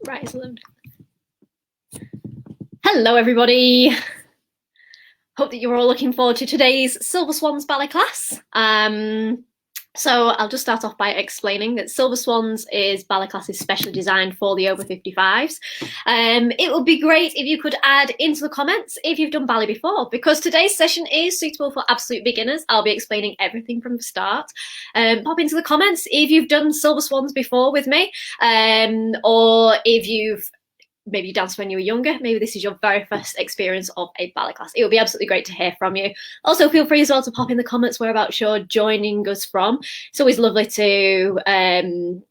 Right, hello everybody. Hope that you're all looking forward to today's Silver Swans ballet class. So I'll just start off by explaining that Silver Swans is ballet classes specially designed for the over 55s. It would be great if you could add into the comments if you've done ballet before, because today's session is suitable for absolute beginners. I'll be explaining everything from the start. Pop into the comments if you've done Silver Swans before with me, or if you've maybe you danced when you were younger, maybe this is your very first experience of a ballet class. It would be absolutely great to hear from you. Also, feel free as well to pop in the comments whereabouts you're joining us from. It's always lovely to hear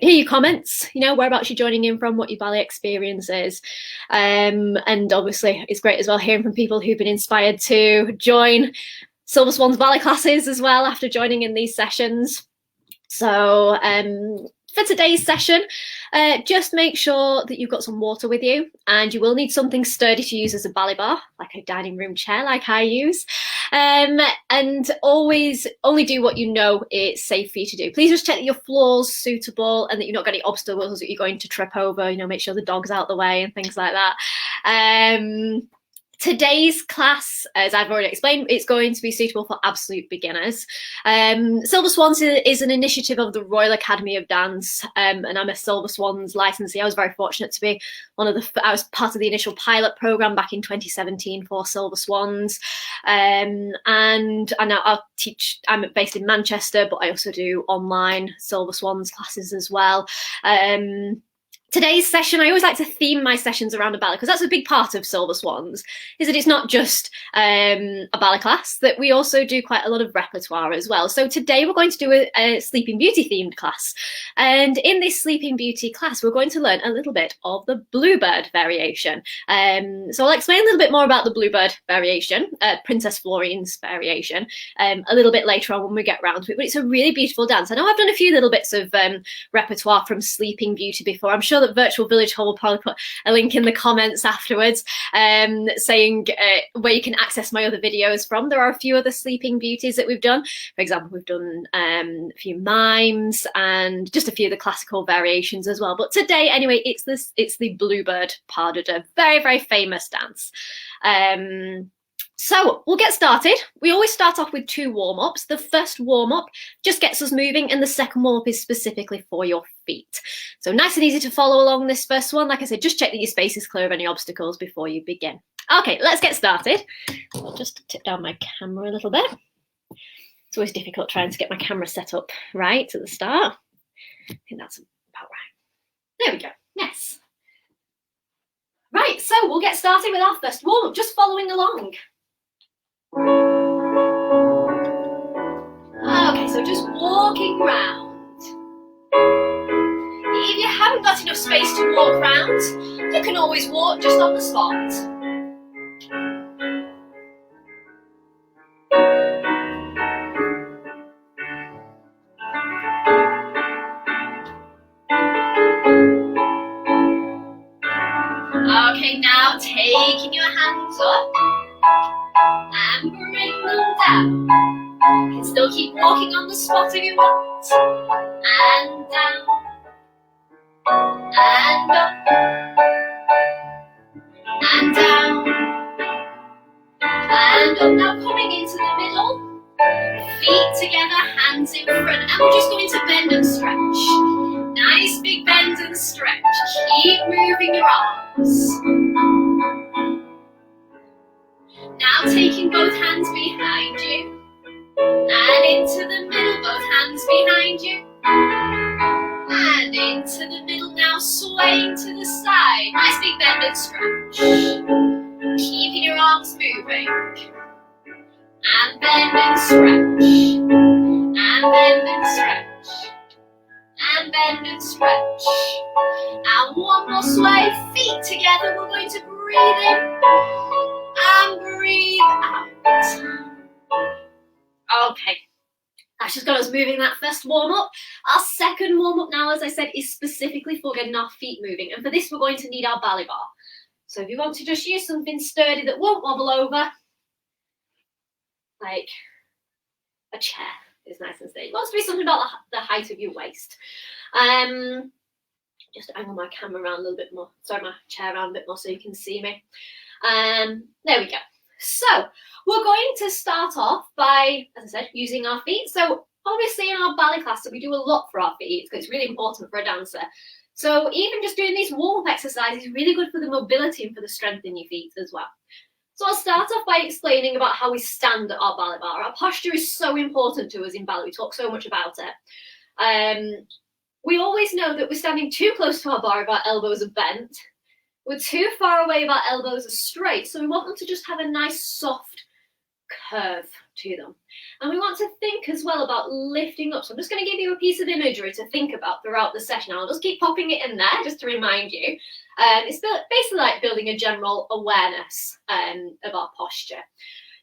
your comments, you know, whereabouts you're joining in from, what your ballet experience is. And obviously it's great as well hearing from people who've been inspired to join Silver Swans ballet classes as well after joining in these sessions. So for today's session, just make sure that you've got some water with you, and you will need something sturdy to use as a ballet bar, like a dining room chair like I use. And always only do what you know it's safe for you to do. Please just check that your floor's suitable and that you've not got any obstacles that you're going to trip over. You know, make sure the dog's out the way and things like that. Today's class, as I've already explained, it's going to be suitable for absolute beginners. Silver Swans is an initiative of the Royal Academy of Dance, and I'm a Silver Swans licensee. I was very fortunate to be I was part of the initial pilot program back in 2017 for Silver Swans. And now I'm based in Manchester, but I also do online Silver Swans classes as well. Today's session, I always like to theme my sessions around a ballet, because that's a big part of Silver Swans, is that it's not just a ballet class, that we also do quite a lot of repertoire as well. So today we're going to do a Sleeping Beauty themed class. And in this Sleeping Beauty class, we're going to learn a little bit of the Bluebird variation. So I'll explain a little bit more about the Bluebird variation, Princess Florine's variation, a little bit later on when we get round to it. But it's a really beautiful dance. I know I've done a few little bits of repertoire from Sleeping Beauty before. I'm sure that Virtual Village Hall will probably put a link in the comments afterwards, saying where you can access my other videos from. There are a few other Sleeping Beauties that we've done. For example, we've done a few mimes and just a few of the classical variations as well. But today, anyway, it's the Bluebird pas de deux, very, very famous dance. So we'll get started. We always start off with 2 warm-ups. The first warm-up just gets us moving, and the second warm-up is specifically for your feet. So nice and easy to follow along this first one. Like I said, just check that your space is clear of any obstacles before you begin. Okay, let's get started. I'll just tip down my camera a little bit. It's always difficult trying to get my camera set up right at the start. I think that's about right. There we go. Yes. Right, so we'll get started with our first warm-up, just following along. Okay, so just walking round. If you haven't got enough space to walk round, you can always walk just on the spot. Okay, now taking your hands up and bring them down. You can still keep walking on the spot if you want. And down. And up. And down. And up. Now coming into the middle. Feet together, hands in front. And we're just going to bend and stretch. Nice big bend and stretch. Keep moving your arms. Now taking both hands behind you. And into the middle, both hands behind you. And into the middle, now swaying to the side. Nice big bend and stretch. Keeping your arms moving. And bend and stretch. And bend and stretch. And bend and stretch. And one more sway, feet together. We're going to breathe in and breathe out. Okay, that's just got us moving that first warm-up. Our second warm-up now, as I said, is specifically for getting our feet moving. And for this, we're going to need our ballet bar. So if you want to just use something sturdy that won't wobble over, like a chair is nice and steady. It wants to be something about the height of your waist. Just angle my camera around a little bit more, sorry, my chair around a bit more so you can see me. There we go. So we're going to start off by, as I said, using our feet. So obviously in our ballet class, we do a lot for our feet because it's really important for a dancer. So even just doing these warm-up exercises is really good for the mobility and for the strength in your feet as well. So I'll start off by explaining about how we stand at our ballet barre. Our posture is so important to us in ballet. We talk so much about it. We always know that we're standing too close to our barre if our elbows are bent. We're too far away if our elbows are straight. So we want them to just have a nice soft curve to them. And we want to think as well about lifting up. So I'm just going to give you a piece of imagery to think about throughout the session. I'll just keep popping it in there just to remind you. It's basically like building a general awareness of our posture.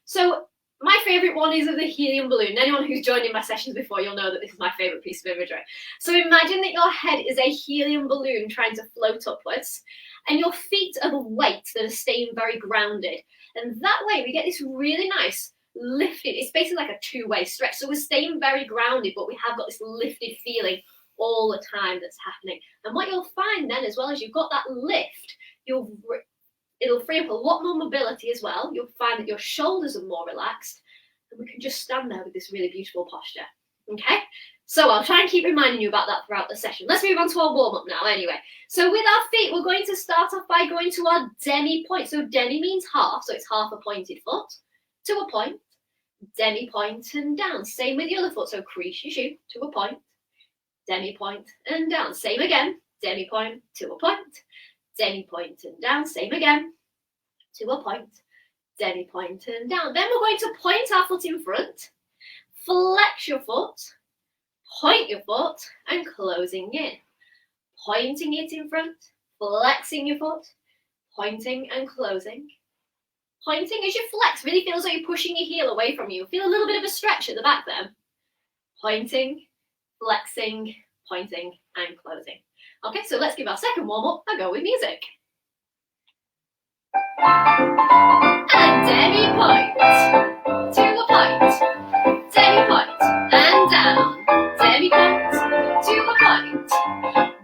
So my favourite one is of the helium balloon. Anyone who's joined in my sessions before, you'll know that this is my favourite piece of imagery. So imagine that your head is a helium balloon trying to float upwards, and your feet are the weight that are staying very grounded. And that way we get this really nice lifted, it's basically like a two-way stretch. So we're staying very grounded, but we have got this lifted feeling all the time that's happening. And what you'll find then, as well as you've got that lift, it'll free up a lot more mobility as well. You'll find that your shoulders are more relaxed, and we can just stand there with this really beautiful posture. Okay, so I'll try and keep reminding you about that throughout the session. Let's move on to our warm-up now anyway. So with our feet, we're going to start off by going to our demi point. So demi means half, so it's half a pointed foot to a point, demi point and down. Same with the other foot, so crease your shoe to a point, demi point and down. Same again, demi point to a point, demi point and down. Same again, to a point, demi point and down. Then we're going to point our foot in front, flex your foot, point your foot and closing in. Pointing it in front, flexing your foot, pointing and closing. Pointing as you flex, really feels like you're pushing your heel away from you. Feel a little bit of a stretch at the back there. Pointing, flexing, pointing and closing. Okay, so let's give our second warm-up a go with music. And demi point, to a point, demi point and down, demi point, to a point,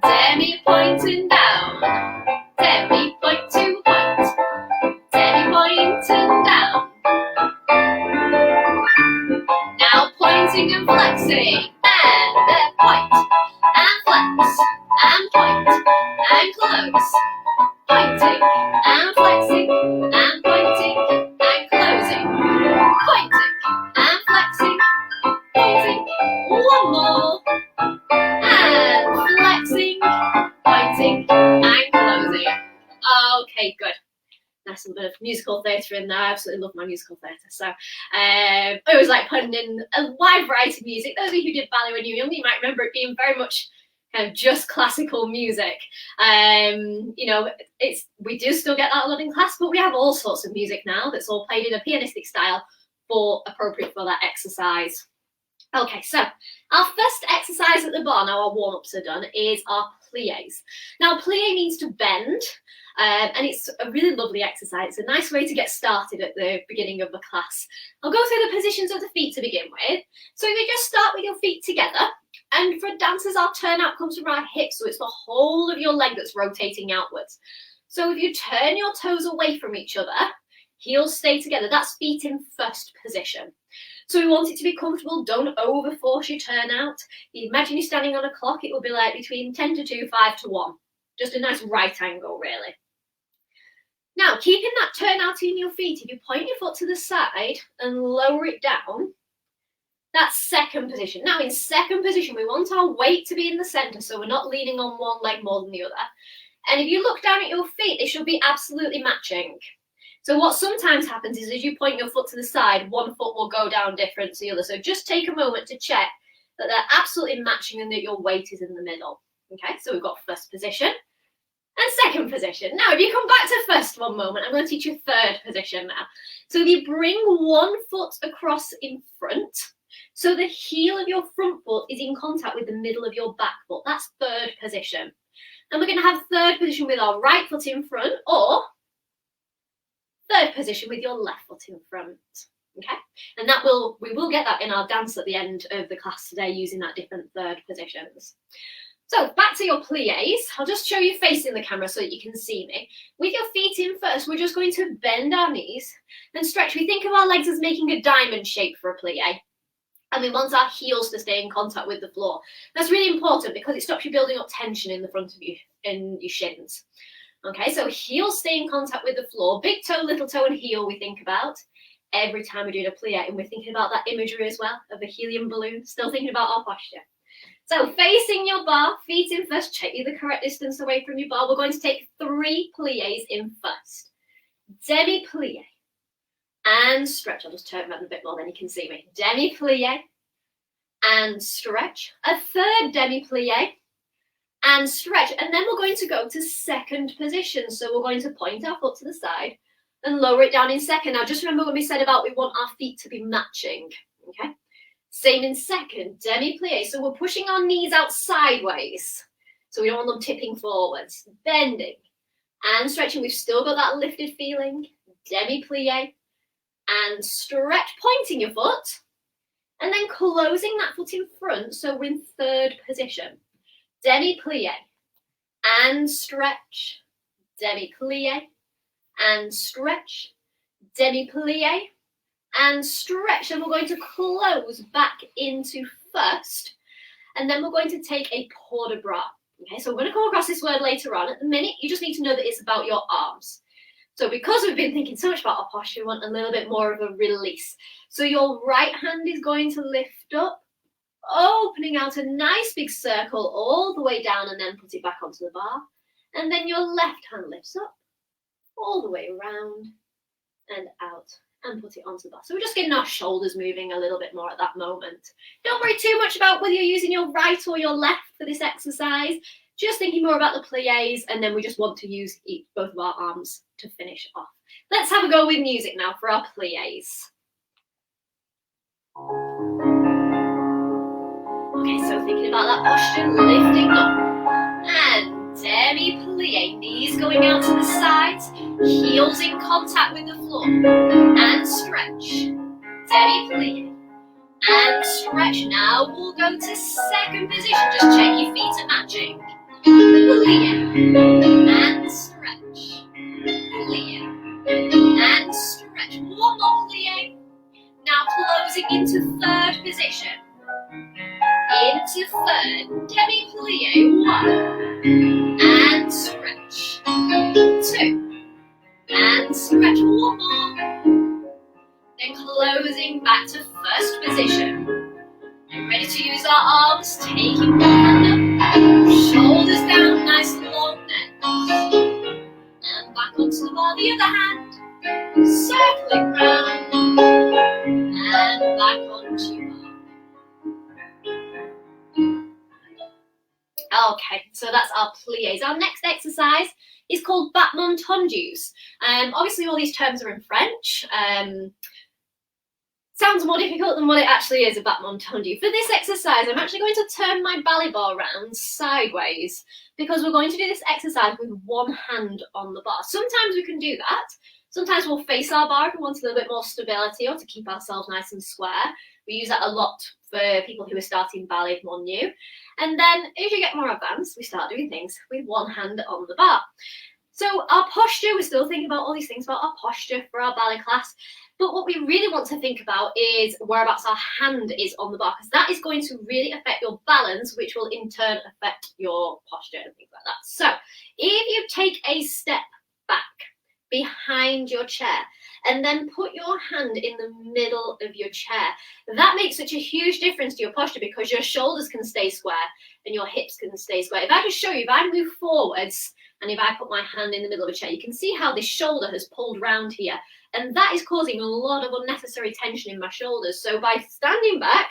demi point and down, demi point to a point, demi point and down. Now pointing and flexing, and there, point, and flex, and point, and close. Pointing and flexing and pointing and closing. Pointing and flexing, pointing. One more. And flexing, pointing and closing. Okay, good. Nice little bit of musical theatre in there. I absolutely love my musical theatre. So I always like putting in a wide variety of music. Those of you who did ballet when you were young, you might remember it being very much kind of just classical music. You know, we do still get that a lot in class, but we have all sorts of music now that's all played in a pianistic style appropriate for that exercise. Okay, so our first exercise at the bar, now our warm-ups are done, is our pliés. Now, plié means to bend, and it's a really lovely exercise. It's a nice way to get started at the beginning of the class. I'll go through the positions of the feet to begin with. So if you just start with your feet together, and for dancers, our turnout comes from our hips, so it's the whole of your leg that's rotating outwards. So if you turn your toes away from each other, heels stay together. That's feet in first position. So we want it to be comfortable. Don't overforce your turnout. Imagine you're standing on a clock. It will be like between 10 to 2, 5 to 1. Just a nice right angle, really. Now, keeping that turnout in your feet, if you point your foot to the side and lower it down, that's second position. Now, in second position, we want our weight to be in the centre, so we're not leaning on one leg more than the other. And if you look down at your feet, they should be absolutely matching. So what sometimes happens is as you point your foot to the side, one foot will go down different to the other. So just take a moment to check that they're absolutely matching and that your weight is in the middle. Okay, so we've got first position and second position. Now, if you come back to first one moment, I'm going to teach you third position now. So if you bring one foot across in front, so the heel of your front foot is in contact with the middle of your back foot. That's third position. And we're going to have third position with our right foot in front, or third position with your left foot in front. Okay, and we will get that in our dance at the end of the class today using that different third positions. So back to your pliés. I'll just show you facing the camera so that you can see me. With your feet in first, we're just going to bend our knees and stretch. We think of our legs as making a diamond shape for a plié. And we want our heels to stay in contact with the floor. That's really important because it stops you building up tension in the front of you, in your shins. Okay, so heels stay in contact with the floor. Big toe, little toe, and heel we think about every time we're doing a plié. And we're thinking about that imagery as well of a helium balloon. Still thinking about our posture. So facing your bar, feet in first, check you the correct distance away from your bar. We're going to take 3 pliés in first. Demi-plié and stretch. I'll just turn around a bit more, then you can see me. Demi-plié and stretch. A third demi-plié and stretch. And then we're going to go to second position. So we're going to point our foot to the side and lower it down in second. Now just remember when we said about we want our feet to be matching, okay? Same in second, demi-plié. So we're pushing our knees out sideways. So we don't want them tipping forwards. Bending and stretching. We've still got that lifted feeling. Demi-plié and stretch, pointing your foot. And then closing that foot in front. So we're in third position. Demi-plié and stretch. Demi-plié and stretch. Demi-plié and stretch, and we're going to close back into first, and then we're going to take a port de bras. Okay, so we're going to come across this word later on. At the minute, you just need to know that it's about your arms. So because we've been thinking so much about our posture, we want a little bit more of a release. So your right hand is going to lift up, opening out a nice big circle all the way down, and then put it back onto the bar. And then your left hand lifts up all the way around and out, and put it onto the bar. So we're just getting our shoulders moving a little bit more at that moment. Don't worry too much about whether you're using your right or your left for this exercise. Just thinking more about the pliés, and then we just want to use both of our arms to finish off. Let's have a go with music now for our pliés. Okay, so thinking about that posture, lifting up, and demi-plié, knees going out to the sides, heels in contact with the floor, and stretch, demi-plié, and stretch. Now we'll go to second position, just check your feet are matching, plié, and stretch, plié, and stretch. One more plié. Now closing into third position, into third, demi-plié, 1, and stretch, 2, and stretch, 1 more, then closing back to first position, and ready to use our arms, taking one hand up, shoulders down, nice long neck, and back onto the bar, the other hand, circling round, and back onto your bar. Okay, so that's our pliés. Our next exercise is called battement tendus. Obviously all these terms are in French. Sounds more difficult than what it actually is, a battement tendu. For this exercise, I'm actually going to turn my ballet bar around sideways because we're going to do this exercise with one hand on the bar. Sometimes we can do that. Sometimes we'll face our bar if we want a little bit more stability or to keep ourselves nice and square. We use that a lot for people who are starting ballet more new. And then as you get more advanced, we start doing things with one hand on the bar. So our posture, we're still thinking about all these things about our posture for our ballet class. But what we really want to think about is whereabouts our hand is on the bar, because that is going to really affect your balance, which will in turn affect your posture and things like that. So if you take a step back behind your chair and then put your hand in the middle of your chair, that makes such a huge difference to your posture because your shoulders can stay square and your hips can stay square. If I just show you, if I move forwards and if I put my hand in the middle of a chair, you can see how this shoulder has pulled round here, and that is causing a lot of unnecessary tension in my shoulders. So by standing back,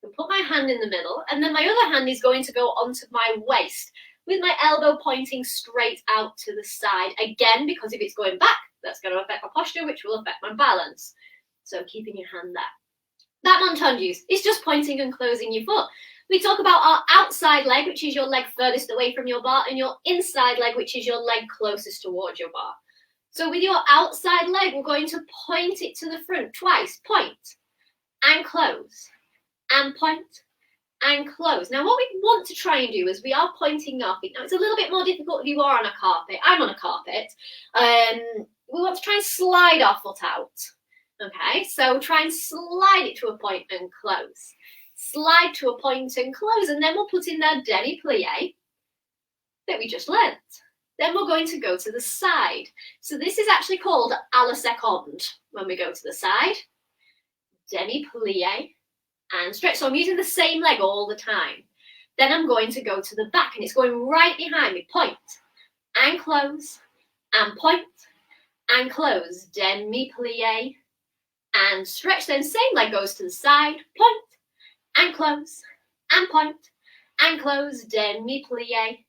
I put my hand in the middle, and then my other hand is going to go onto my waist with my elbow pointing straight out to the side. Again, because if it's going back, that's going to affect my posture, which will affect my balance. So keeping your hand there. Battement tendus is just pointing and closing your foot. We talk about our outside leg, which is your leg furthest away from your bar, and your inside leg, which is your leg closest towards your bar. So with your outside leg, we're going to point it to the front twice. Point and close and point and close. Now what we want to try and do is we are pointing our feet. Now it's a little bit more difficult if you are on a carpet. I'm on a carpet. We want to try and slide our foot out. Okay, so try and slide it to a point and close. Slide to a point and close, and then we'll put in that demi-plie that we just learnt. Then we're going to go to the side. So this is actually called à la seconde when we go to the side. Demi-plie and stretch. So I'm using the same leg all the time. Then I'm going to go to the back, and it's going right behind me. Point and close and point and close. Demi-plie and stretch. Then same leg goes to the side. Point and close and point and close. Demi-plie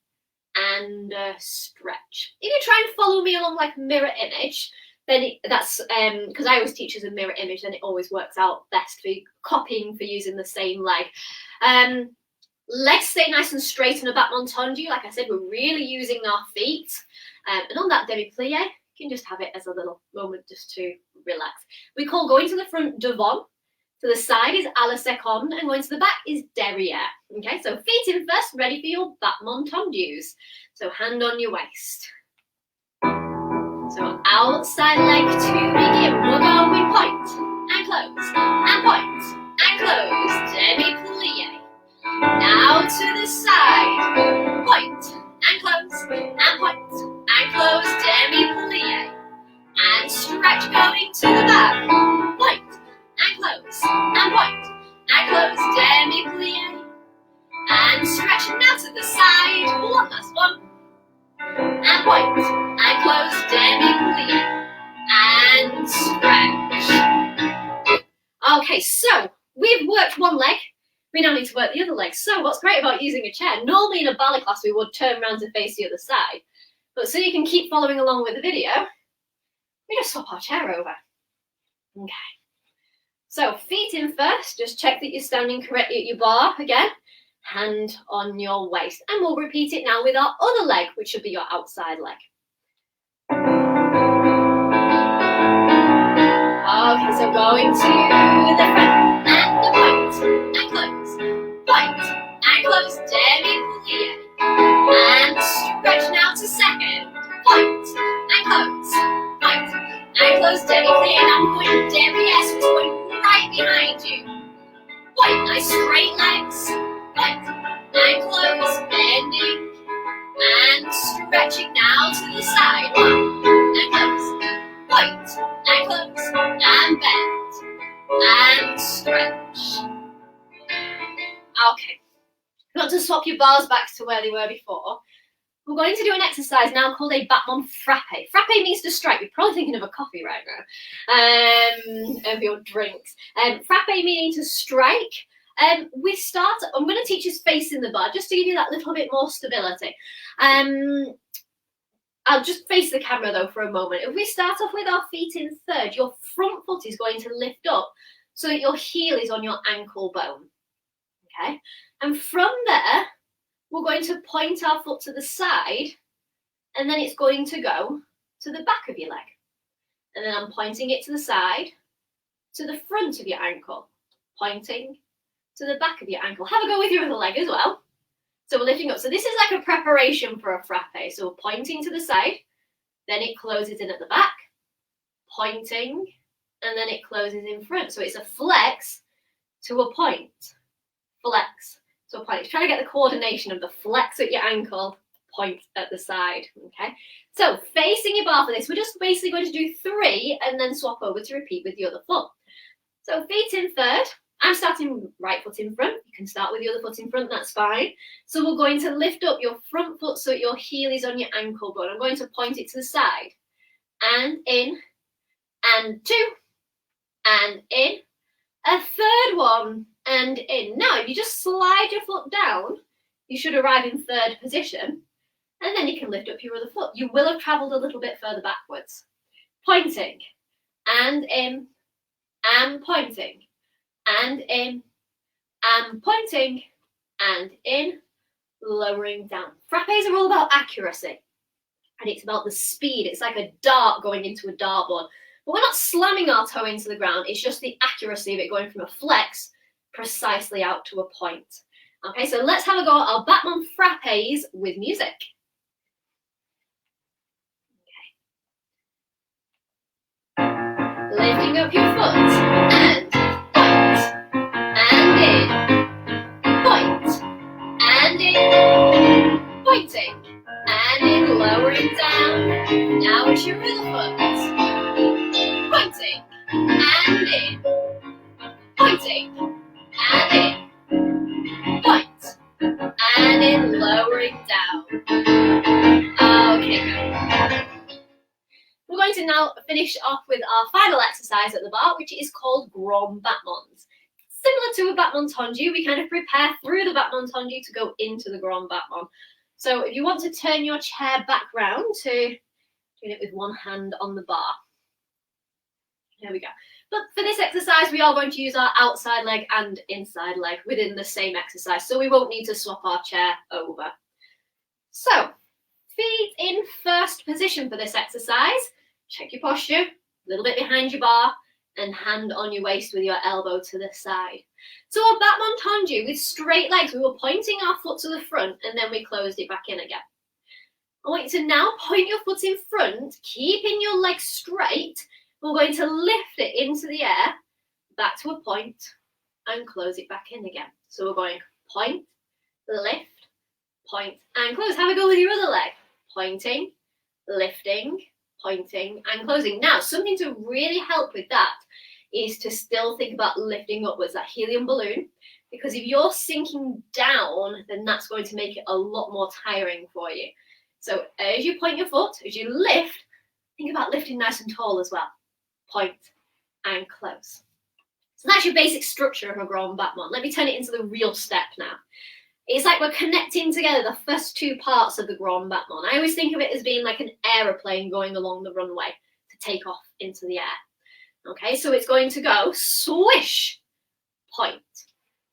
and stretch. If you try and follow me along like mirror image, then that's because I always teach as a mirror image, then it always works out best for copying for using the same leg. Legs stay nice and straight on a battement tendu. Like I said, we're really using our feet. And on that demi-plie, you can just have it as a little moment just to relax. We call going to the front devant. To the side is à la seconde, and going to the back is derrière. Okay, so feet in first, ready for your battement tendus. So hand on your waist. So outside leg to begin. We're going point and close and point and close. Demi-plie. Now to the side. Point and close and point and close. Demi-plie. And stretch going to the back. Point and close and point and close. Demi-plie. And stretch now to the side. One last one. And point and close. Demi-plie and stretch. Okay, so we've worked one leg. We now need to work the other leg. So what's great about using a chair, normally in a ballet class we would turn around to face the other side, but so you can keep following along with the video, we just swap our chair over. Okay, so feet in first, just check that you're standing correctly at your bar again, hand on your waist, and we'll repeat it now with our other leg, which should be your outside leg. Okay, so going to the front and the point and close, point and close, demi-plie, and stretch now to second, point and close, point and close, demi-plie. Now we're going derrière, so it's going right behind you. Point, nice straight legs, point and close, bending and stretching now to the side, one and close, point and close and bend and stretch. Okay, you want to swap your bars back to where they were before. We're going to do an exercise now called a battement frappe. Frappe means to strike. You're probably thinking of a coffee right now, of your drinks. Frappe meaning to strike. We start, I'm going to teach us facing the bar just to give you that little bit more stability. I'll just face the camera though for a moment. If we start off with our feet in third, your front foot is going to lift up so that your heel is on your ankle bone. Okay, and from there, we're going to point our foot to the side, and then it's going to go to the back of your leg. And then I'm pointing it to the side, to the front of your ankle, pointing to the back of your ankle. Have a go with your other leg as well. So we're lifting up. So this is like a preparation for a frappe. So we're pointing to the side, then it closes in at the back, pointing, and then it closes in front. So it's a flex to a point, flex to a point. It's trying to get the coordination of the flex at your ankle, point at the side, okay? So facing your bar for this, we're just basically going to do 3 and then swap over to repeat with the other foot. So feet in third. I'm starting right foot in front. You can start with the other foot in front, that's fine. So we're going to lift up your front foot so your heel is on your ankle bone. I'm going to point it to the side. And in, and 2, and in. A third one, and in. Now, if you just slide your foot down, you should arrive in third position. And then you can lift up your other foot. You will have travelled a little bit further backwards. Pointing, and in, and pointing. And in, and pointing, and in, lowering down. Frappes are all about accuracy, and it's about the speed. It's like a dart going into a dartboard. But we're not slamming our toe into the ground. It's just the accuracy of it going from a flex precisely out to a point. Okay, so let's have a go at our Batman frappes with music. Okay. Lifting up your foot and point and in, pointing and in, lowering down. Now it's your other foot, pointing and in, pointing and in, point and in, lowering down. Okay, good. We're going to now finish off with our final exercise at the bar, which is called grand battements. Similar to a battement tendu, we kind of prepare through the battement tendu to go into the grand battement. So if you want to turn your chair back round to doing it with one hand on the bar. There we go. But for this exercise, we are going to use our outside leg and inside leg within the same exercise, so we won't need to swap our chair over. So, feet in first position for this exercise. Check your posture, a little bit behind your bar, and hand on your waist with your elbow to the side. So a battement tendu with straight legs, we were pointing our foot to the front and then we closed it back in again. I want you to now point your foot in front, keeping your legs straight. We're going to lift it into the air, back to a point, and close it back in again. So we're going point, lift, point, and close. Have a go with your other leg. Pointing, lifting, pointing, and closing. Now, something to really help with that is to still think about lifting upwards, that helium balloon, because if you're sinking down, then that's going to make it a lot more tiring for you. So as you point your foot, as you lift, think about lifting nice and tall as well. Point and close. So that's your basic structure of a grand battement. Let me turn it into the real step now. It's like we're connecting together the first two parts of the grand battement. I always think of it as being like an aeroplane going along the runway to take off into the air. Okay, so it's going to go swish, point,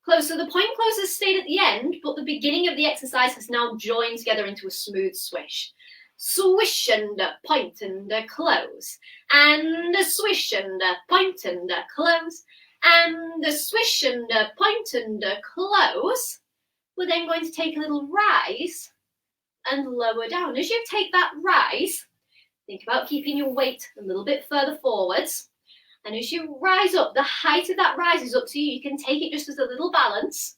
close. So the point close has stayed at the end, but the beginning of the exercise has now joined together into a smooth swish. Swish and point and close, and swish and point and close, and swish and point and close. We're then going to take a little rise and lower down. As you take that rise, think about keeping your weight a little bit further forwards. And as you rise up, the height of that rise is up to you. You can take it just as a little balance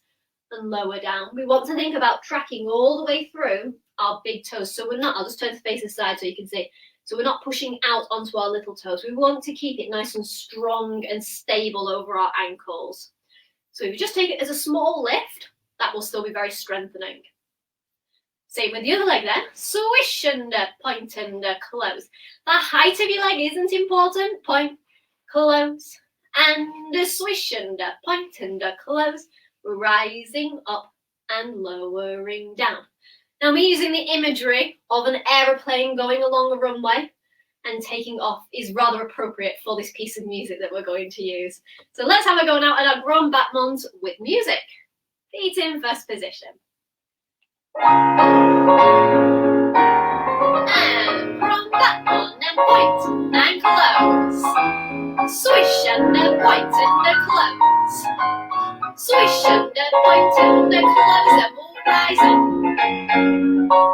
and lower down. We want to think about tracking all the way through our big toes. So we're not, I'll just turn to face the side so you can see. So we're not pushing out onto our little toes. We want to keep it nice and strong and stable over our ankles. So if you just take it as a small lift, that will still be very strengthening. Same with the other leg then. Swish and point and close. The height of your leg isn't important. Point, close, and swish and point and close. Rising up and lowering down. Now me using the imagery of an aeroplane going along a runway and taking off is rather appropriate for this piece of music that we're going to use. So let's have a go now at our grand battements with music. Feet in first position. And grand battement and point and close. Swish and point and close. Swish and point and close, and we'll rise up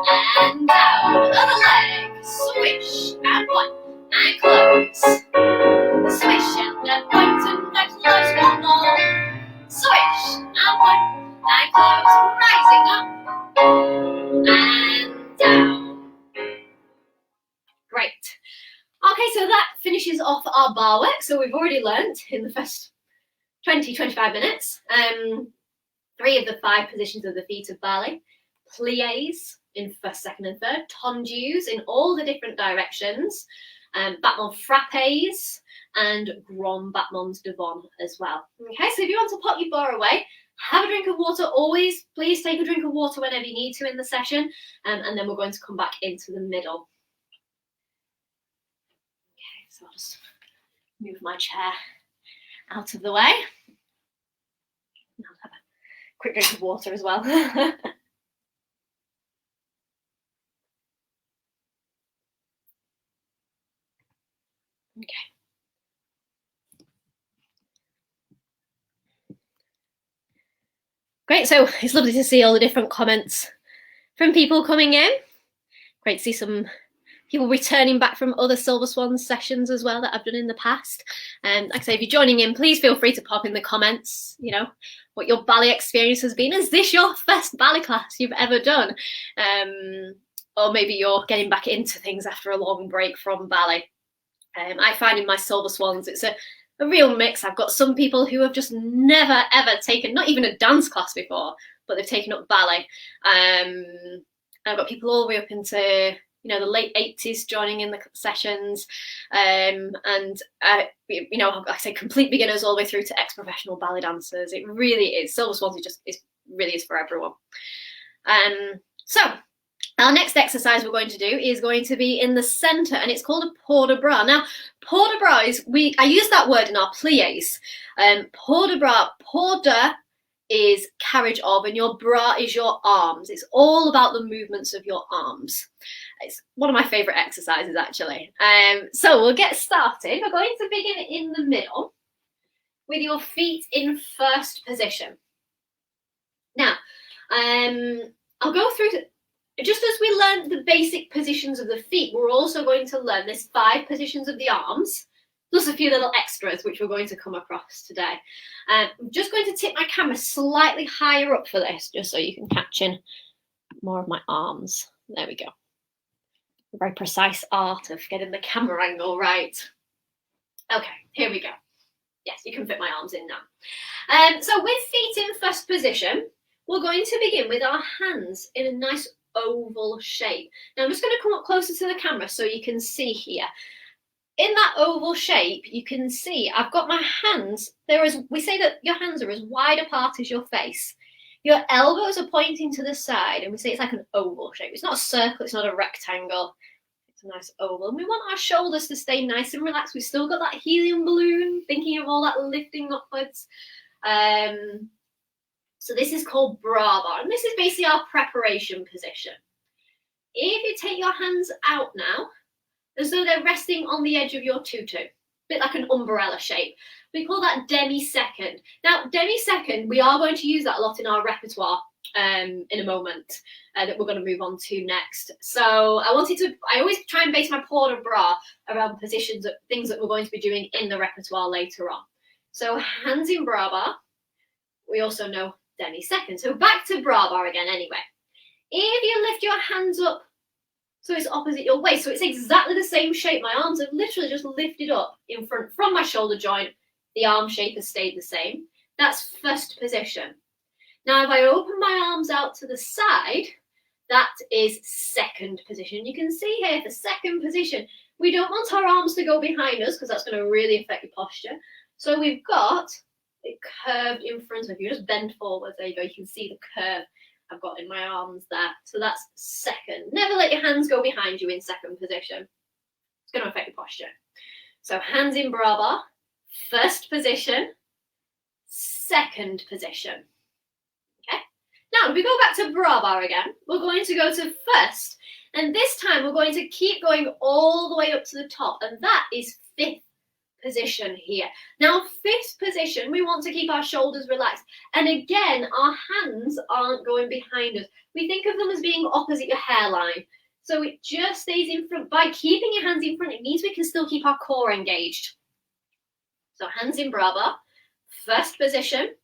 and down. Other leg. Swish and point and close. Swish and point and close. One more. Swish and point and close. Rising up and down. Great. Okay, so that finishes off our bar work. So we've already learnt in the first 20-25 minutes 3 of the 5 positions of the feet of ballet, pliés in first, second and third, tendus in all the different directions, battement frappés and grand battements devant as well. Okay, so if you want to put your bar away, have a drink of water. Always please take a drink of water whenever you need to in the session, and then we're going to come back into the middle. Okay, so I'll just move my chair out of the way. I'll have a quick drink of water as well. Okay. Great, so it's lovely to see all the different comments from people coming in. Great to see some people returning back from other Silver Swans sessions as well that I've done in the past. Like I say, if you're joining in, please feel free to pop in the comments, you know, what your ballet experience has been. Is this your first ballet class you've ever done? Or maybe you're getting back into things after a long break from ballet. I find in my Silver Swans, it's a real mix. I've got some people who have just never ever taken, not even a dance class before, but they've taken up ballet. I've got people all the way up into, you know, the late 80s joining in the sessions, and you know, like I say, complete beginners all the way through to ex-professional ballet dancers. It really is. Silver Swans really is for everyone. So our next exercise we're going to do is going to be in the centre, and it's called a port de bras. Now, port de bras is, I use that word in our pliés. Port de bras, port de is carriage of, and your bras is your arms. It's all about the movements of your arms. It's one of my favourite exercises, actually. So we'll get started. We're going to begin in the middle with your feet in first position. Now, I'll go through just as we learned the basic positions of the feet, we're also going to learn this 5 positions of the arms, plus a few little extras which we're going to come across today. I'm just going to tip my camera slightly higher up for this, just so you can catch in more of my arms. There we go. A very precise art of getting the camera angle right. Okay, here we go. Yes, you can fit my arms in now. So with feet in first position, we're going to begin with our hands in a nice oval shape. Now I'm just going to come up closer to the camera so you can see here. In that oval shape, you can see I've got my hands, we say that your hands are as wide apart as your face. Your elbows are pointing to the side, and we say it's like an oval shape. It's not a circle, it's not a rectangle. It's a nice oval. And we want our shoulders to stay nice and relaxed. We've still got that helium balloon, thinking of all that lifting upwards. So this is called bras bar, and this is basically our preparation position. If you take your hands out now, as though they're resting on the edge of your tutu, a bit like an umbrella shape. We call that demi-second. Now, demi-second, we are going to use that a lot in our repertoire in a moment that we're going to move on to next. So I always try and base my port de bras around positions of things that we're going to be doing in the repertoire later on. So hands in bras bar, we also know demi-second. So back to bras bar again anyway. If you lift your hands up so it's opposite your waist, so it's exactly the same shape. My arms have literally just lifted up in front from my shoulder joint. The arm shape has stayed the same. That's first position. Now, if I open my arms out to the side, that is second position. You can see here, the second position, we don't want our arms to go behind us because that's going to really affect your posture. So we've got it curved in front of you. Just bend forward. There you go. You can see the curve I've got in my arms there. So that's second. Never let your hands go behind you in second position. It's going to affect your posture. So hands in bras bar, first position, second position. Okay. Now, if we go back to bras bar again, we're going to go to first. And this time we're going to keep going all the way up to the top. And that is fifth position here. Now, fifth position, we want to keep our shoulders relaxed. And again, our hands aren't going behind us. We think of them as being opposite your hairline. So it just stays in front. By keeping your hands in front, it means we can still keep our core engaged. So hands in bras bar, first position,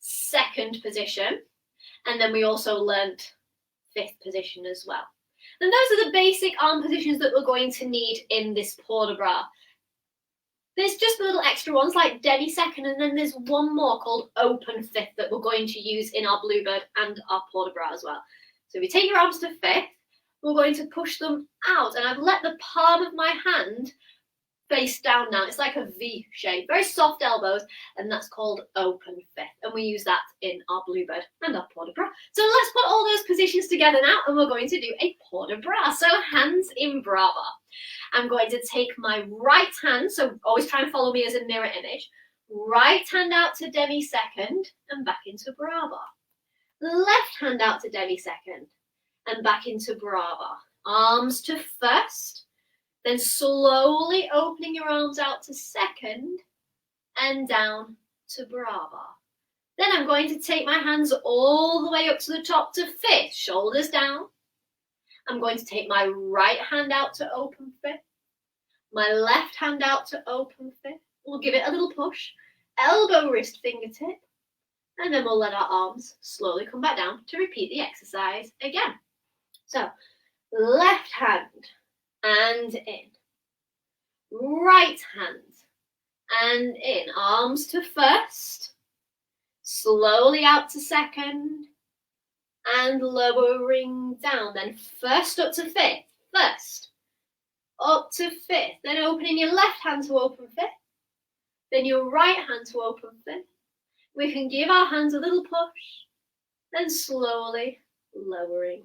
second position, and then we also learnt fifth position as well. And those are the basic arm positions that we're going to need in this port de bras. There's just little extra ones like demi-second, and then there's one more called open fifth that we're going to use in our bluebird and our port de bras as well. So if you take your arms to fifth, we're going to push them out, and I've let the palm of my hand face down now. It's like a V shape, very soft elbows, and that's called open fifth. And we use that in our bluebird and our port de bras. So let's put all those positions together now, and we're going to do a port de bras. So hands in bras bar. I'm going to take my right hand, so always try and follow me as a mirror image. Right hand out to demi-second and back into bras bar. Left hand out to demi-second and back into bras bar. Arms to first, then slowly opening your arms out to second and down to bras bar. Then I'm going to take my hands all the way up to the top to fifth, shoulders down. I'm going to take my right hand out to open fifth, my left hand out to open fifth. We'll give it a little push, elbow, wrist, fingertip, and then we'll let our arms slowly come back down to repeat the exercise again. So, left hand and in, right hand and in, arms to first, slowly out to second, and lowering down, then first up to fifth, first, up to fifth, then opening your left hand to open fifth, then your right hand to open fifth. We can give our hands a little push, then slowly lowering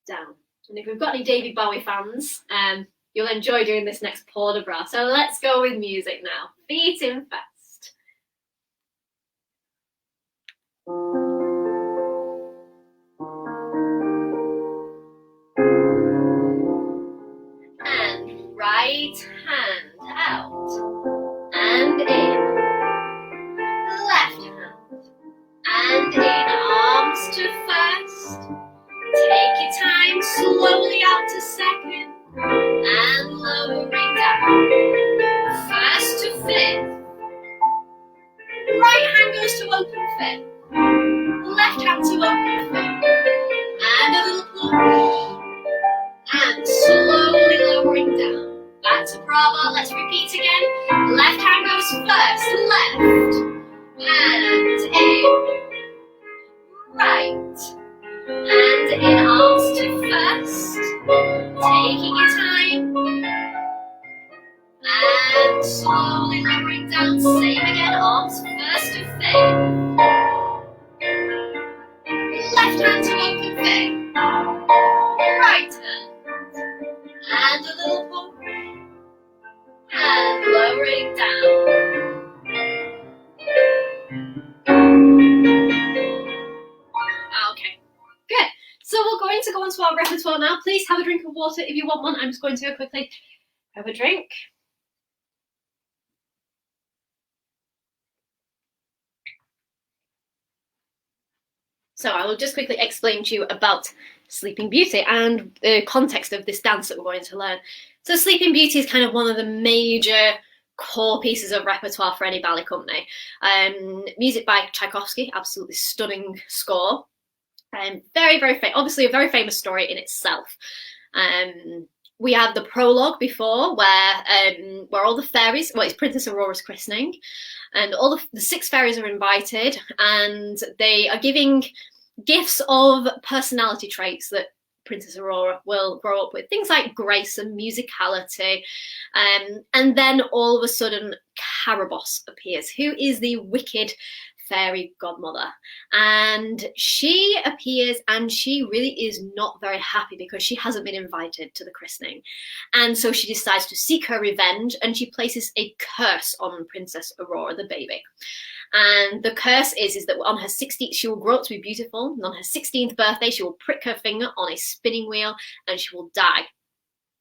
down. And if we've got any David Bowie fans, you'll enjoy doing this next port de bras. So let's go with music now. Feet in first. And right hand out and in. Left hand and in, arms to first. Take your time, slowly out to second, and lowering down. First to fifth. Right hand goes to open fifth. Left hand to open fifth. And a little push. And slowly lowering down. Back to Bravo, let's repeat again. Left hand goes first, left. And in. Right. And in, arms to first, taking your time, and slowly lowering down, same again, arms first to fifth, left hand to open fifth, right hand, and a little push, and lowering down. Okay. Good. So we're going to go on to our repertoire now. Please have a drink of water if you want one. I'm just going to go quickly have a drink. So I will just quickly explain to you about Sleeping Beauty and the context of this dance that we're going to learn. So Sleeping Beauty is kind of one of the major core pieces of repertoire for any ballet company. Music by Tchaikovsky, absolutely stunning score. Obviously a very famous story in itself. We had the prologue before where all the fairies, well, it's Princess Aurora's christening, and all the 6 fairies are invited, and they are giving gifts of personality traits that Princess Aurora will grow up with, things like grace and musicality, and then all of a sudden Carabosse appears, who is the wicked fairy godmother, and she appears and she really is not very happy because she hasn't been invited to the christening, and so she decides to seek her revenge, and she places a curse on Princess Aurora, the baby. And the curse is that on her 16th, she will grow up to be beautiful, and on her 16th birthday, she will prick her finger on a spinning wheel and she will die.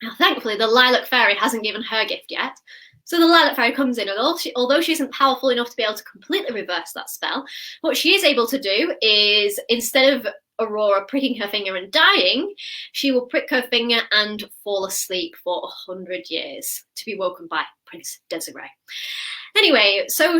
Now, thankfully, the Lilac Fairy hasn't given her gift yet. So the Lilac Fairy comes in, and although she isn't powerful enough to be able to completely reverse that spell, what she is able to do is, instead of Aurora pricking her finger and dying, she will prick her finger and fall asleep for 100 years to be woken by Prince Desiree. Anyway, so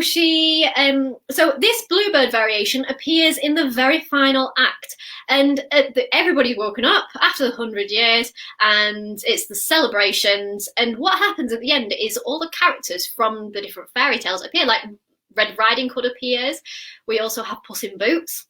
this bluebird variation appears in the very final act, and everybody's woken up after the 100 years, and it's the celebrations, and what happens at the end is all the characters from the different fairy tales appear, like Red Riding Hood appears, we also have Puss in Boots,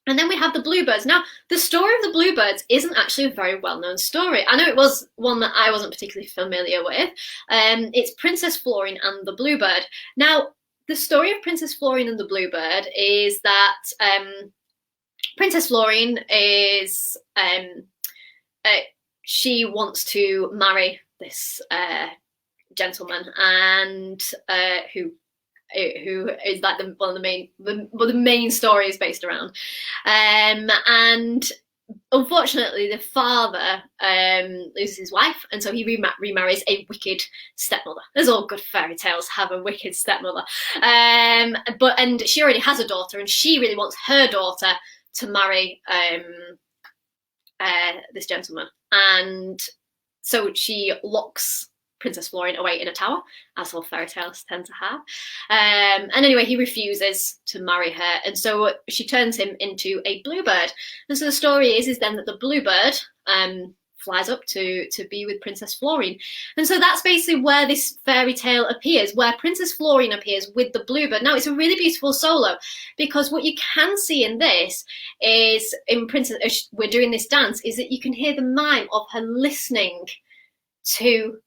and then we have the Bluebirds. Now, the story of the Bluebirds isn't actually a very well-known story. I know it was one that I wasn't particularly familiar with. It's Princess Florine and the Bluebird. Now, the story of Princess Florine and the Bluebird is that Princess Florine is, she wants to marry this gentleman, and who is like one of the main story is based around, and unfortunately, the father loses his wife, and so he remarries a wicked stepmother. As all good fairy tales have a wicked stepmother. And she already has a daughter, and she really wants her daughter to marry this gentleman. And so she locks Princess Florine away in a tower, as all fairy tales tend to have. And anyway, he refuses to marry her, and so she turns him into a bluebird. And so the story is then that the bluebird flies up to be with Princess Florine. And so that's basically where this fairy tale appears, where Princess Florine appears with the bluebird. Now, it's a really beautiful solo, because what you can see in this is, in Princess, we're doing this dance, is that you can hear the mime of her listening to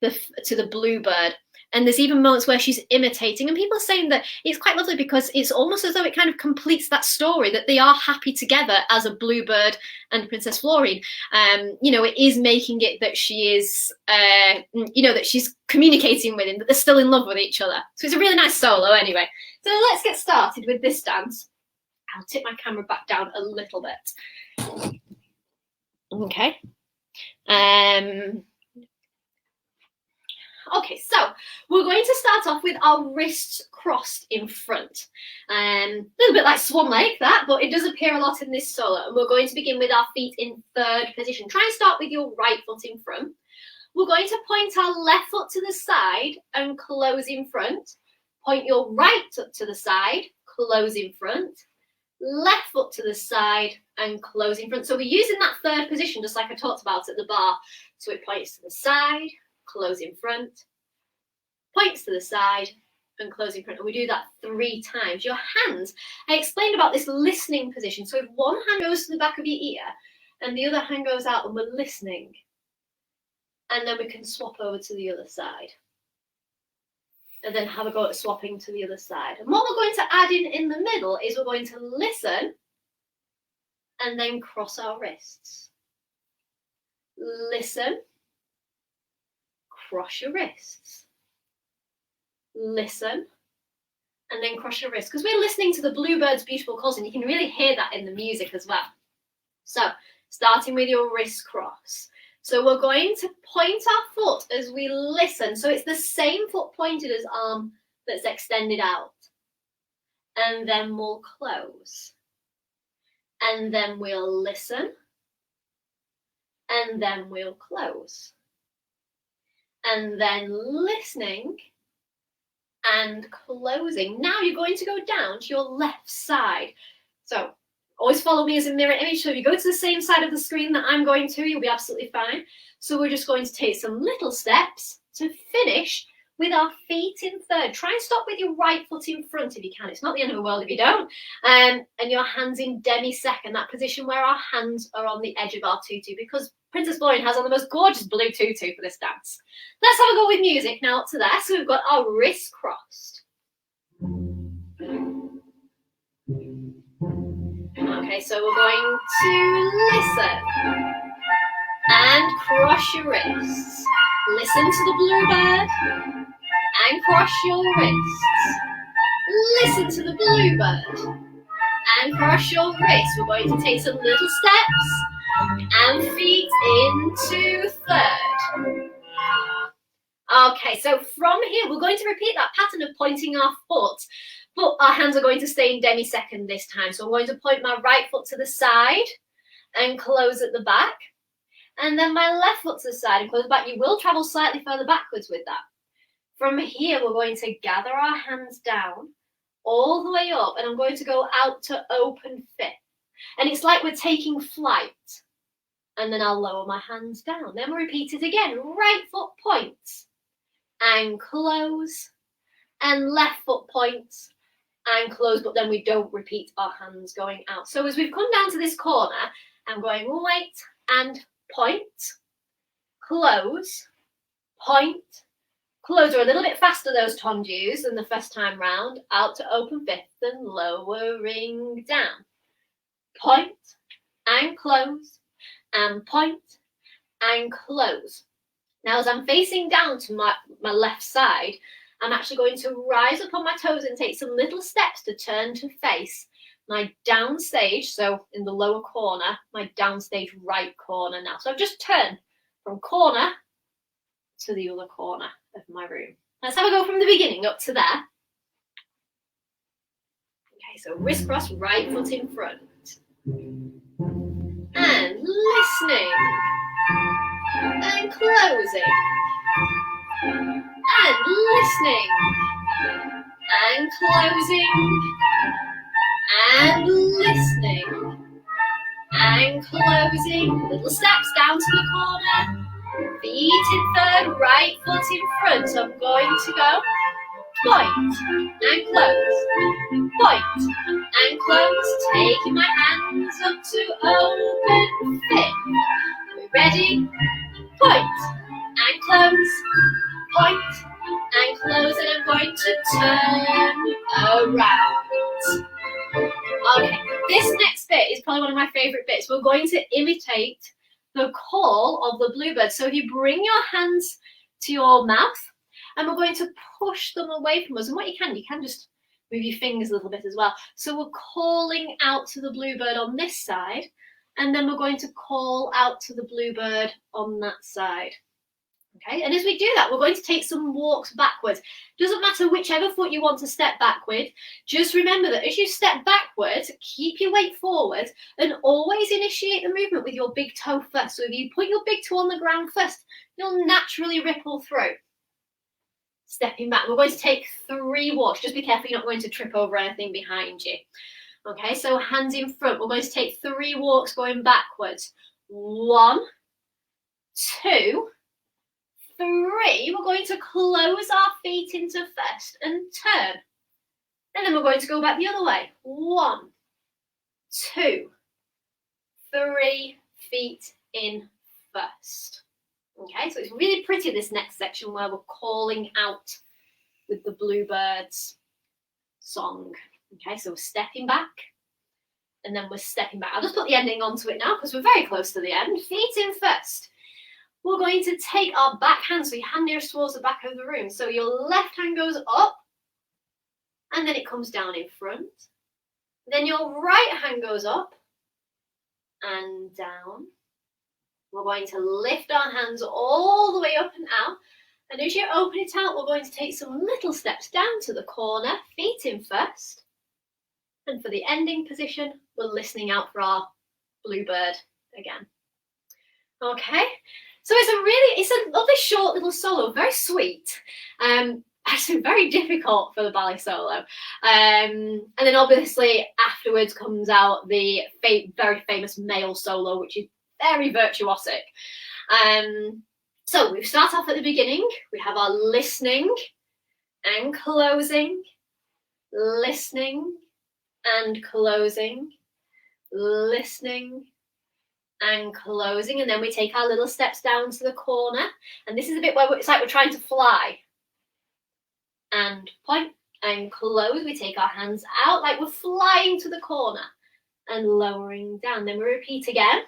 the bluebird. And there's even moments where she's imitating, and people are saying that it's quite lovely because it's almost as though it kind of completes that story, that they are happy together as a bluebird and Princess Florine. It is making it that she is, that she's communicating with him, that they're still in love with each other. So it's a really nice solo anyway. So let's get started with this dance. I'll tip my camera back down a little bit. Okay. Okay, so we're going to start off with our wrists crossed in front. A little bit like swan lake, that, but it does appear a lot in this solo. And we're going to begin with our feet in third position. Try and start with your right foot in front. We're going to point our left foot to the side and close in front. Point your right foot to the side, close in front. Left foot to the side and close in front. So we're using that third position, just like I talked about at the bar. So it points to the side, close in front, points to the side, and close in front. And we do that 3 times. Your hands, I explained about this listening position. So if one hand goes to the back of your ear and the other hand goes out, and we're listening, and then we can swap over to the other side. And then have a go at swapping to the other side. And what we're going to add in the middle is we're going to listen and then cross our wrists. Listen, cross your wrists. Listen, and then cross your wrists. Because we're listening to the bluebird's beautiful calls, and you can really hear that in the music as well. So, starting with your wrist cross. So we're going to point our foot as we listen. So it's the same foot pointed as arm that's extended out. And then we'll close. And then we'll listen. And then we'll close. And then listening and closing. Now you're going to go down to your left side. So always follow me as a mirror image. So if you go to the same side of the screen that I'm going to, you'll be absolutely fine. So we're just going to take some little steps to finish with our feet in third. Try and stop with your right foot in front if you can. It's not the end of the world if you don't. And your hands in demi-second, that position where our hands are on the edge of our tutu, because Princess Florine has on the most gorgeous blue tutu for this dance. Let's have a go with music now up to there. So we've got our wrists crossed. Okay, so we're going to listen and cross your wrists. Listen to the bluebird and cross your wrists. Listen to the bluebird and cross your wrists. We're going to take some little steps and feet into third. Okay, so from here, we're going to repeat that pattern of pointing our foot, but our hands are going to stay in demi-second this time. So I'm going to point my right foot to the side and close at the back. And then my left foot to the side and close the back. You will travel slightly further backwards with that. From here, we're going to gather our hands down all the way up, and I'm going to go out to open fifth. And it's like we're taking flight. And then I'll lower my hands down. Then we'll repeat it again. Right foot points and close, and left foot points and close, but then we don't repeat our hands going out. So as we've come down to this corner, I'm going wait and point, close, point, close. Are a little bit faster, those tondus, than the first time round. Out to open fifth and lowering down. Point and close, and point and close. Now, as I'm facing down to my left side, I'm actually going to rise up on my toes and take some little steps to turn to face my downstage, so in the lower corner, my downstage right corner now. So I've just turned from corner to the other corner of my room. Let's have a go from the beginning up to there. Okay, so wrist cross, right foot in front. And listening. And closing. And listening. And closing. And listening. And closing. Little steps down to the corner. Feet in third, right foot in front. So I'm going to go point and close, point and close. Taking my hands up to open fifth. We're ready? Point and close, point and close, and I'm going to turn around. Okay, this next bit is probably one of my favourite bits. We're going to imitate the call of the bluebird. So if you bring your hands to your mouth, and we're going to push them away from us. And what you can just move your fingers a little bit as well. So we're calling out to the bluebird on this side, and then we're going to call out to the bluebird on that side. Okay, and as we do that, we're going to take some walks backwards. Doesn't matter whichever foot you want to step back with. Just remember that as you step backwards, keep your weight forward and always initiate the movement with your big toe first. So if you put your big toe on the ground first, you'll naturally ripple through. Stepping back, we're going to take 3 walks. Just be careful you're not going to trip over anything behind you. Okay, so hands in front. We're going to take 3 walks going backwards. 1, 2, 3. We're going to close our feet into first and turn. And then we're going to go back the other way. 1, 2, 3, feet in first. Okay, so it's really pretty, this next section where we're calling out with the bluebird's song. Okay, so we're stepping back and then we're stepping back. I'll just put the ending onto it now because we're very close to the end. Feet in first. We're going to take our back hand, so your hand nearest towards the back of the room. So your left hand goes up and then it comes down in front. Then your right hand goes up and down. We're going to lift our hands all the way up and out. And as you open it out, we're going to take some little steps down to the corner, feet in first. And for the ending position, we're listening out for our bluebird again. Okay, so it's a lovely short little solo, very sweet. Actually very difficult for the ballet solo. And then obviously afterwards comes out the very famous male solo, which is very virtuosic. So we start off at the beginning. We have our listening and closing, listening and closing, listening and closing, and then we take our little steps down to the corner. And this is a bit where it's like we're trying to fly. And point and close. We take our hands out like we're flying to the corner and lowering down. Then we repeat again.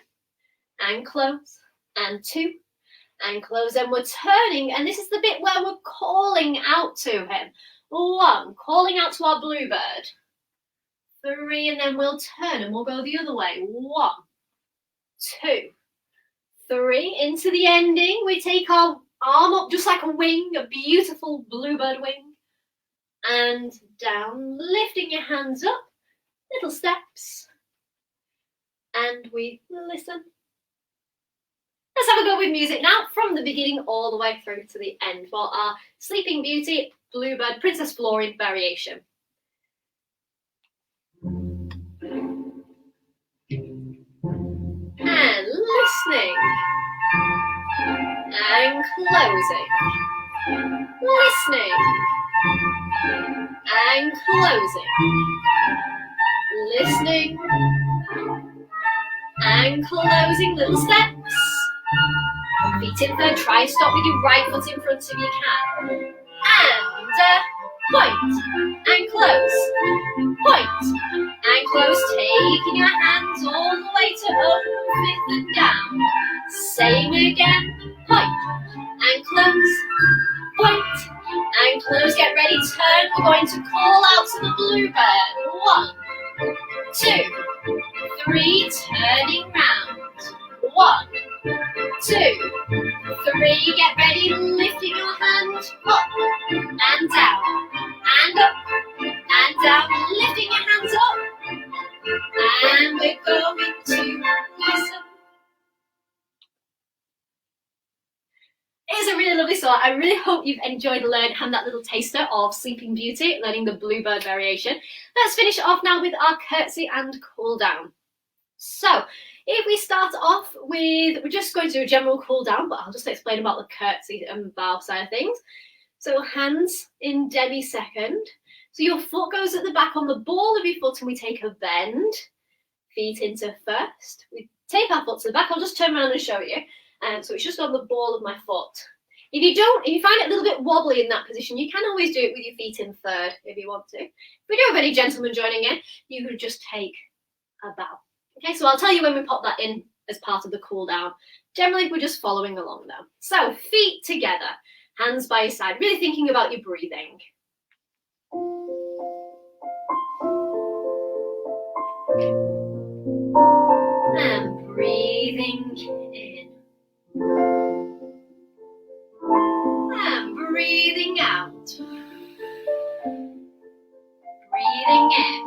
And close, and 2, and close, and we're turning, and this is the bit where we're calling out to him. 1, calling out to our bluebird. 3, and then we'll turn and we'll go the other way. 1, 2, 3, into the ending. We take our arm up just like a wing, a beautiful bluebird wing, and down, lifting your hands up, little steps, and we listen. Let's have a go with music now, from the beginning all the way through to the end, for our Sleeping Beauty, Bluebird, Princess Florine variation. And listening. And closing. Listening. And closing. Listening. And closing, little steps. Feet in third, try and stop with your right foot in front if you can. And point and close. Point and close, taking your hands all the way to open fifth and down. Same again, point and close. Point and close, get ready, turn. We're going to call out to the bluebird. 1, 2, 3, turning round. 1, 2, 3, get ready, lifting your hand up and down, and up and down, lifting your hands up, and we're going to listen. It is a really lovely song. I really hope you've enjoyed having that little taster of Sleeping Beauty, learning the Bluebird variation. Let's finish it off now with our curtsy and cool down. So, if we start off with, we're just going to do a general cool down, but I'll just explain about the curtsy and bow side of things. So hands in demi-second. So your foot goes at the back on the ball of your foot and we take a bend. Feet into first. We take our foot to the back. I'll just turn around and show you. So it's just on the ball of my foot. If you find it a little bit wobbly in that position, you can always do it with your feet in third if you want to. If we do have any gentlemen joining in, you could just take a bow. Okay, so I'll tell you when we pop that in as part of the cool down. Generally, we're just following along now. So feet together, hands by your side, really thinking about your breathing. And breathing in. And breathing out. Breathing in.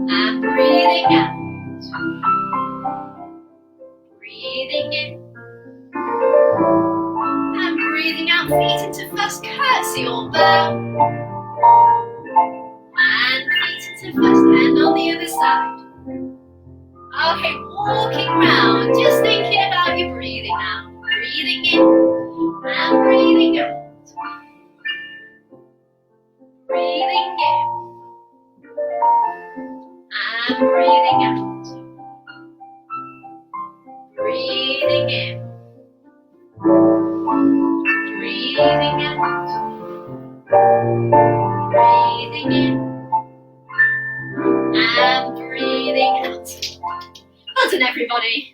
And breathing out. Breathing in. And breathing out. Feet into first curtsy or bow. And feet into first, and on the other side. Okay, walking round, just thinking about your breathing now. Breathing in and breathing out. Breathing in and breathing out. Breathing in. Breathing out. Breathing in and breathing out. Well done, everybody.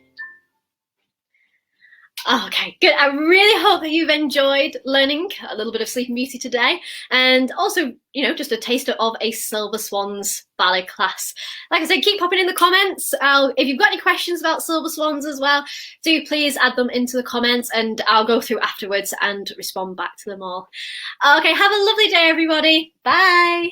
Okay, good. I really hope that you've enjoyed learning a little bit of Sleeping Beauty today, and also, just a taster of a Silver Swans ballet class. Like I said, keep popping in the comments. If you've got any questions about Silver Swans as well, do please add them into the comments, and I'll go through afterwards and respond back to them all. Okay, have a lovely day, everybody. Bye.